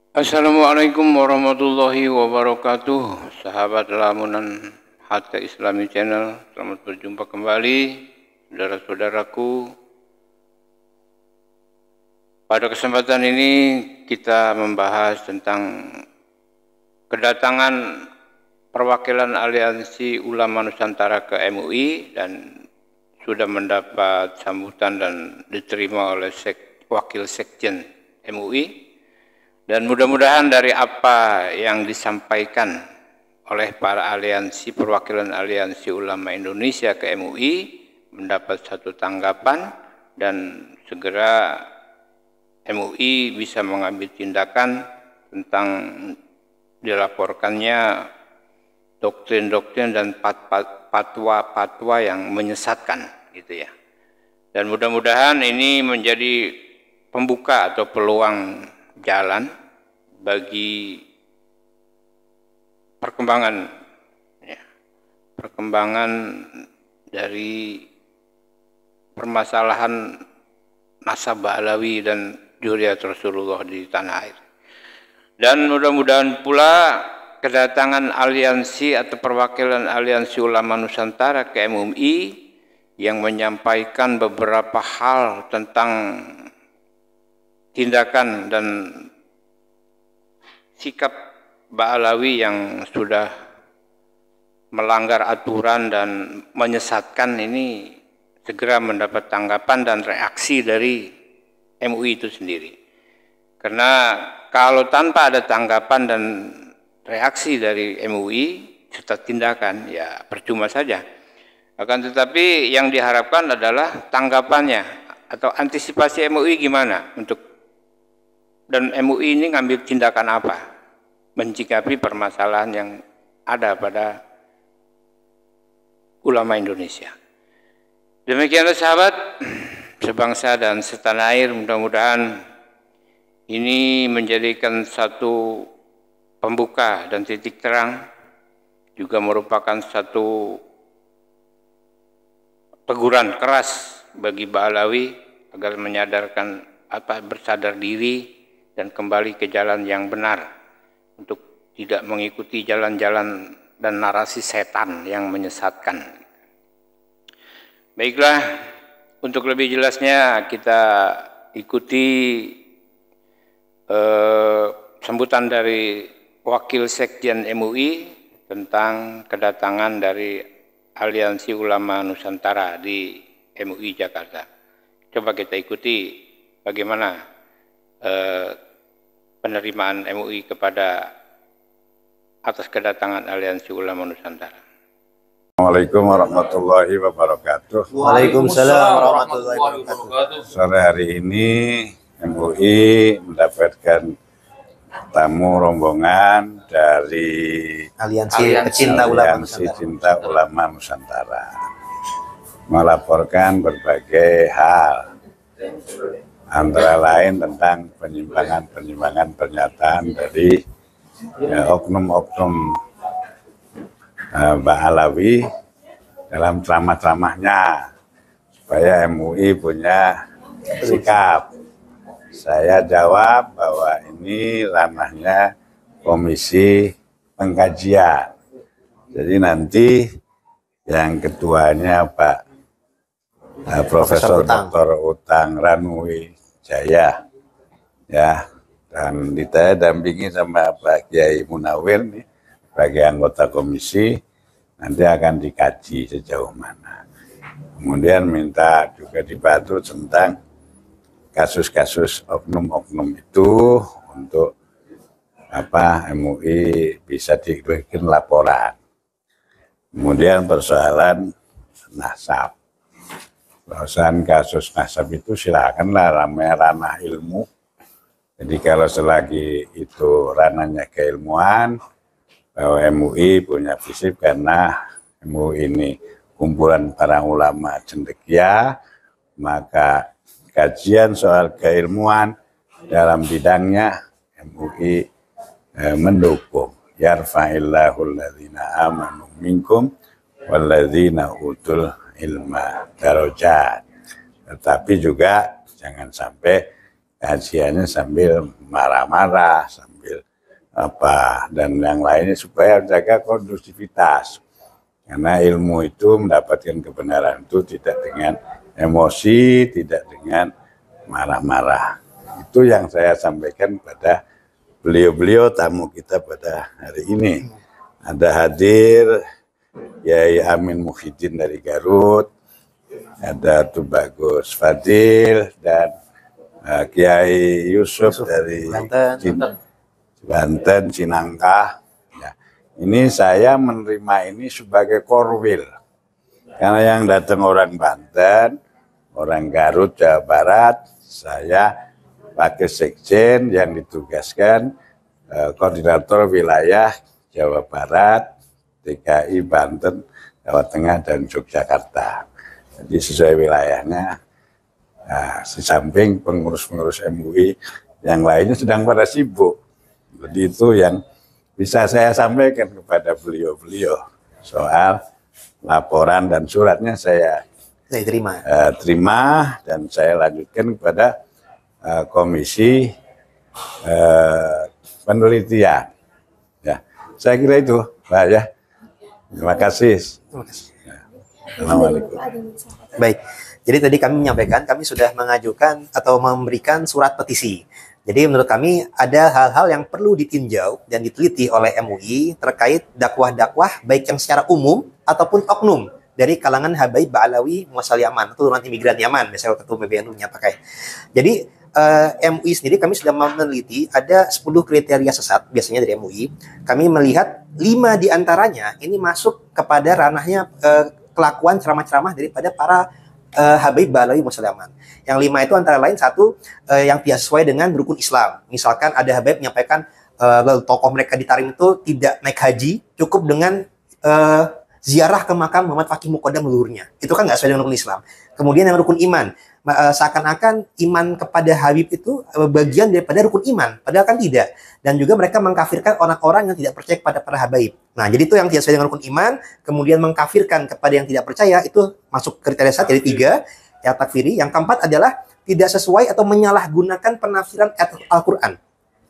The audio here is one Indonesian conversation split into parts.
Assalamualaikum warahmatullahi wabarakatuh. Sahabat lamunan Hati Islami Channel, selamat berjumpa kembali saudara-saudaraku. Pada kesempatan ini kita membahas tentang kedatangan perwakilan Aliansi Ulama Nusantara ke MUI dan sudah mendapat sambutan dan diterima oleh Wakil Sekjen MUI. Dan mudah-mudahan dari apa yang disampaikan oleh para aliansi, perwakilan Aliansi Ulama Indonesia ke MUI mendapat satu tanggapan dan segera MUI bisa mengambil tindakan tentang dilaporkannya doktrin-doktrin dan fatwa-fatwa yang menyesatkan gitu ya. Dan mudah-mudahan ini menjadi pembuka atau peluang jalan bagi perkembangan dari permasalahan nasab Alawi dan Dzurriyyat Rasulullah di tanah air. Dan mudah-mudahan pula kedatangan aliansi atau perwakilan Aliansi Ulama Nusantara ke MUI yang menyampaikan beberapa hal tentang tindakan dan sikap Ba'alawi yang sudah melanggar aturan dan menyesatkan ini segera mendapat tanggapan dan reaksi dari MUI itu sendiri. Karena kalau tanpa ada tanggapan dan reaksi dari MUI serta tindakan, ya percuma saja. Akan tetapi yang diharapkan adalah tanggapannya atau antisipasi MUI gimana dan MUI ini ngambil tindakan apa menyikapi permasalahan yang ada pada ulama Indonesia. Demikianlah sahabat sebangsa dan setanah air, mudah-mudahan ini menjadikan satu pembuka dan titik terang, juga merupakan satu teguran keras bagi Ba'alawi agar menyadarkan bersadar diri dan kembali ke jalan yang benar untuk tidak mengikuti jalan-jalan dan narasi setan yang menyesatkan. Baiklah, untuk lebih jelasnya kita ikuti sambutan dari Wakil Sekjen MUI tentang kedatangan dari Aliansi Ulama Nusantara di MUI Jakarta. Coba kita ikuti bagaimana penerimaan MUI atas kedatangan Aliansi Ulama Nusantara. Assalamualaikum warahmatullahi wabarakatuh. Waalaikumsalam warahmatullahi wabarakatuh. Sore hari ini MUI mendapatkan tamu rombongan dari Aliansi Cinta Ulama Nusantara melaporkan berbagai hal, antara lain tentang penyimpangan pernyataan dari oknum-oknum Ba'alawi dalam ceramah-ceramahnya supaya MUI punya sikap. Saya jawab bahwa ini ranahnya komisi pengkajian. Jadi nanti yang ketuanya Pak Profesor Dr. Utang Ranui Jaya, ya, dan saya dampingi sama Pak Kiai Munawir nih sebagai anggota komisi, nanti akan dikaji sejauh mana. Kemudian minta juga dibantu tentang kasus-kasus oknum-oknum itu untuk MUI bisa dibikin laporan. Kemudian persoalan nasab. Persoalan kasus nasab itu silakanlah, ranah ilmu. Jadi kalau selagi itu ranahnya keilmuan, bahwa MUI punya visi karena MUI ini kumpulan para ulama cendekia, maka kajian soal keilmuan dalam bidangnya MUI mendukung. Yarfa'illahu alladhina amanu minkum walladzina utul ilma darajat. Tetapi juga jangan sampai kajiannya sambil marah-marah, sambil apa dan yang lainnya supaya menjaga kondusivitas. Karena ilmu itu mendapatkan kebenaran itu tidak dengan emosi, tidak dengan marah-marah. Itu yang saya sampaikan pada beliau-beliau tamu kita pada hari ini. Ada hadir Kiai Amin Muhyiddin dari Garut, ada Tubagus Fadil dan Kiai Yusuf dari Banten, Cinangka. Ya. Ini saya menerima ini sebagai korwil. Karena yang datang orang Banten, orang Garut, Jawa Barat, saya pakai sekjen yang ditugaskan koordinator wilayah Jawa Barat, DKI, Banten, Jawa Tengah, dan Yogyakarta. Jadi sesuai wilayahnya. Nah, di samping pengurus-pengurus MUI yang lainnya sedang pada sibuk. Jadi itu yang bisa saya sampaikan kepada beliau-beliau soal laporan dan suratnya saya terima dan saya lanjutkan kepada komisi penelitian. Ya, saya kira itu, Pak ya. Terima kasih. Ya. Assalamualaikum. Baik. Jadi tadi kami menyampaikan, kami sudah mengajukan atau memberikan surat petisi. Jadi menurut kami ada hal-hal yang perlu ditinjau dan diteliti oleh MUI terkait dakwah-dakwah baik yang secara umum ataupun oknum dari kalangan Habaib Ba'alawi Muasal Yaman atau turunan imigran Yaman, biasanya Ketua PBNU pakai. Jadi MUI sendiri kami sudah meneliti ada 10 kriteria sesat biasanya dari MUI. Kami melihat 5 diantaranya ini masuk kepada ranahnya kelakuan ceramah-ceramah daripada para Habaib Ba'alawi Muasal Yaman. Yang 5 itu antara lain satu yang tidak sesuai dengan rukun Islam. Misalkan ada Habaib menyampaikan tokoh mereka di Tarim itu tidak naik haji, cukup dengan ziarah ke makam Muhammad Faqih Muqaddam leluhurnya. Itu kan nggak sesuai dengan rukun Islam. Kemudian yang rukun iman, seakan-akan iman kepada Habib itu bagian daripada rukun iman, padahal kan tidak. Dan juga mereka mengkafirkan orang-orang yang tidak percaya kepada para Habaib. Nah, jadi itu yang tidak sesuai dengan rukun iman, kemudian mengkafirkan kepada yang tidak percaya, itu masuk kriteria satu dari 3, yang takfiri. Yang keempat adalah tidak sesuai atau menyalahgunakan penafsiran Al-Quran.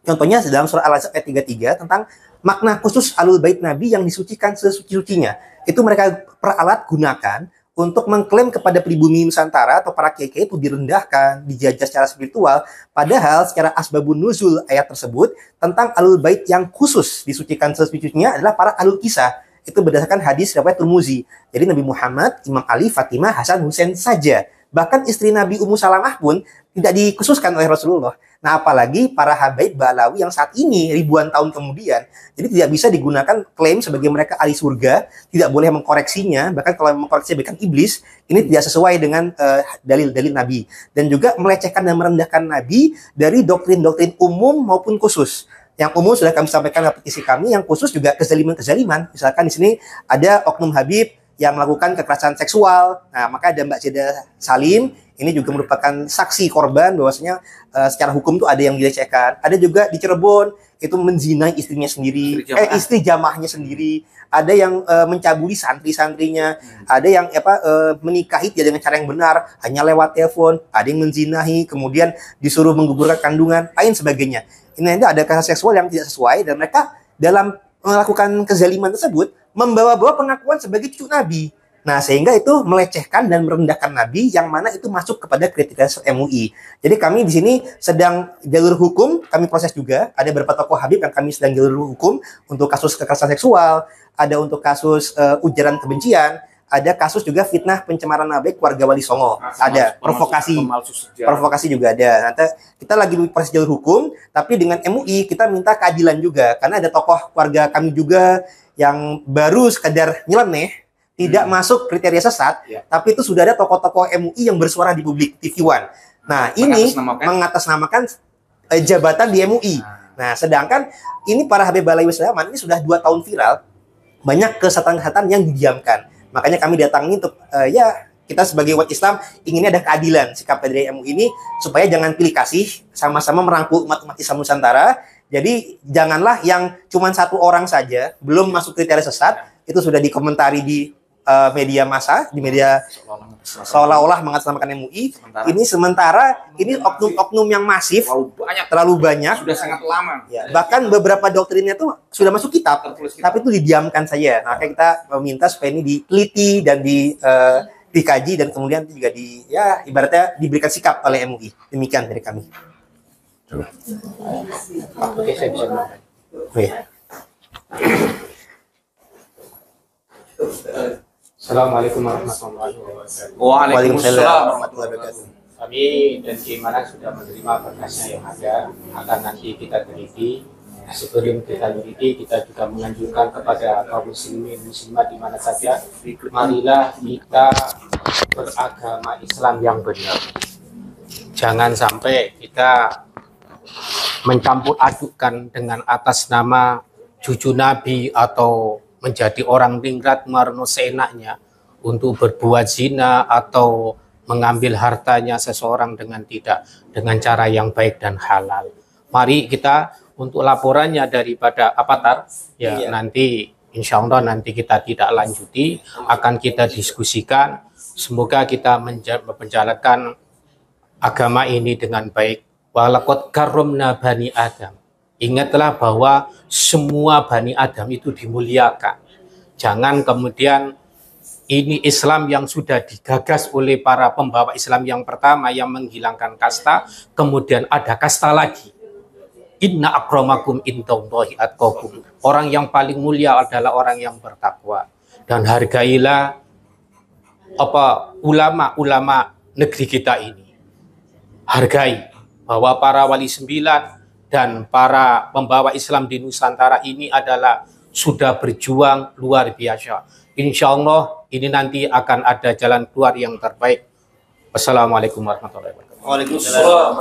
Contohnya dalam surah Al-Ahzab ayat 33 tentang makna khusus Ahlul Bait Nabi yang disucikan sesuci-sucinya. Itu mereka peralat gunakan untuk mengklaim kepada pribumi Nusantara atau para kiai-kiai itu direndahkan, dijajah secara spiritual, padahal secara asbabun nuzul ayat tersebut tentang Ahlul Bait yang khusus disucikan sesuci-sucinya adalah para Ahlul Kisah. Itu berdasarkan hadis riwayat Tirmizi. Jadi Nabi Muhammad, Imam Ali, Fatimah, Hasan, Husain saja. Bahkan istri Nabi Ummu Salamah pun tidak dikhususkan oleh Rasulullah. Nah, apalagi para Habaib Ba'alawi yang saat ini ribuan tahun kemudian, jadi tidak bisa digunakan klaim sebagai mereka ahli surga, tidak boleh mengkoreksinya, bahkan kalau mengkoreksi bahkan iblis, ini tidak sesuai dengan dalil-dalil Nabi. Dan juga melecehkan dan merendahkan Nabi dari doktrin-doktrin umum maupun khusus. Yang umum sudah kami sampaikan dalam petisi kami, yang khusus juga kezaliman-kezaliman. Misalkan di sini ada oknum Habib yang melakukan kekerasan seksual. Nah, maka ada Mbak Jeda Salim, ini juga merupakan saksi korban bahwasanya secara hukum tuh ada yang dilecehkan. Ada juga di Cirebon itu menzinai istrinya sendiri, istri jamaahnya sendiri. Ada yang mencabuli santri-santrinya, ada yang menikahi dia dengan cara yang benar, hanya lewat telepon, ada yang menzinahi, kemudian disuruh menggugurkan kandungan, lain sebagainya. Ini ada kekerasan seksual yang tidak sesuai dan mereka dalam melakukan kezaliman tersebut membawa-bawa pengakuan sebagai cucu Nabi. Nah, sehingga itu melecehkan dan merendahkan Nabi yang mana itu masuk kepada kriteria MUI. Jadi kami di sini sedang jalur hukum, kami proses juga. Ada beberapa tokoh Habib yang kami sedang jalur hukum untuk kasus kekerasan seksual, ada untuk kasus ujaran kebencian, ada kasus juga fitnah pencemaran nama baik keluarga Wali Songo, ada provokasi juga ada. Nanti kita lagi proses jalur hukum, tapi dengan MUI kita minta keadilan juga karena ada tokoh keluarga kami juga yang baru sekedar nyeleneh, tidak masuk kriteria sesat, tapi itu sudah ada tokoh-tokoh MUI yang bersuara di publik, TV One. Nah, ini mengatasnamakan jabatan di MUI. Nah, sedangkan ini para Habib Ba'alawi Yaman ini sudah 2 tahun viral, banyak kesesatan-kesesatan yang didiamkan. Makanya kami datangi untuk kita sebagai umat Islam inginnya ada keadilan sikap dari MUI ini supaya jangan pilih kasih, sama-sama merangkul umat-umat Islam Nusantara. Jadi janganlah yang cuma 1 orang saja belum masuk kriteria sesat itu sudah dikomentari di media massa, di media seolah-olah mengatasnamakan MUI. Sementara ini oknum-oknum yang masif, terlalu banyak, sudah sangat lama. Ya, bahkan beberapa doktrinnya tuh sudah masuk kitab, tapi itu didiamkan saja. Nah, kita meminta supaya ini diteliti dan dikaji dan kemudian juga ibaratnya diberikan sikap oleh MUI. Demikian dari kami. Oke, saya bisa. Assalamualaikum warahmatullahi wabarakatuh. Waalaikumsalam warahmatullahi wabarakatuh. Kami dan gimana sudah menerima berkasnya yang ada, akan nanti kita teliti. Sebelum kita teliti, kita juga menganjurkan kepada kaum muslimin muslimat di mana saja, marilah kita beragama Islam yang benar. Jangan sampai kita mencampur adukkan dengan atas nama cucu Nabi atau menjadi orang ningrat marno seenaknya untuk berbuat zina atau mengambil hartanya seseorang dengan cara yang baik dan halal. Mari kita untuk laporannya daripada Avatar nanti insya Allah nanti kita tidak lanjuti, akan kita diskusikan. Semoga kita menjalankan agama ini dengan baik. Walaqad karramna bani Adam. Ingatlah bahwa semua Bani Adam itu dimuliakan. Jangan kemudian ini Islam yang sudah digagas oleh para pembawa Islam yang pertama yang menghilangkan kasta, kemudian ada kasta lagi. Inna akramakum indallahi atqakum. Orang yang paling mulia adalah orang yang bertakwa. Dan hargailah ulama-ulama negeri kita ini. Hargai bahwa para wali 9 dan para pembawa Islam di Nusantara ini adalah sudah berjuang luar biasa. Insya Allah ini nanti akan ada jalan keluar yang terbaik. Wassalamualaikum warahmatullahi wabarakatuh. Waalaikumsalam.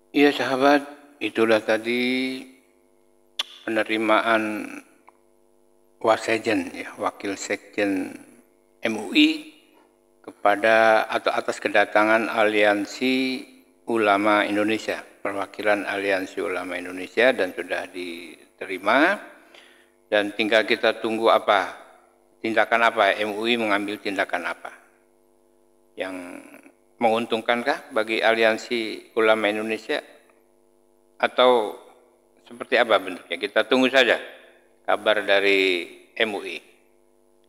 Iya sahabat, itulah tadi penerimaan Wasekjen, Wakil Sekjen MUI kepada atau atas kedatangan Aliansi Ulama Indonesia, perwakilan Aliansi Ulama Indonesia, dan sudah diterima dan tinggal kita tunggu tindakan apa, MUI mengambil tindakan apa yang menguntungkankah bagi Aliansi Ulama Indonesia atau seperti apa bentuknya, kita tunggu saja kabar dari MUI.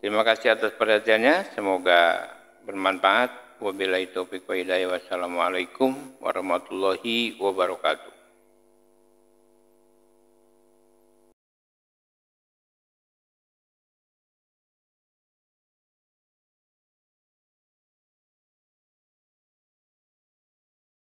Terima kasih atas perhatiannya, semoga bermanfaat. Wabillahi taufiq wa hidayah. Wassalamualaikum warahmatullahi wabarakatuh.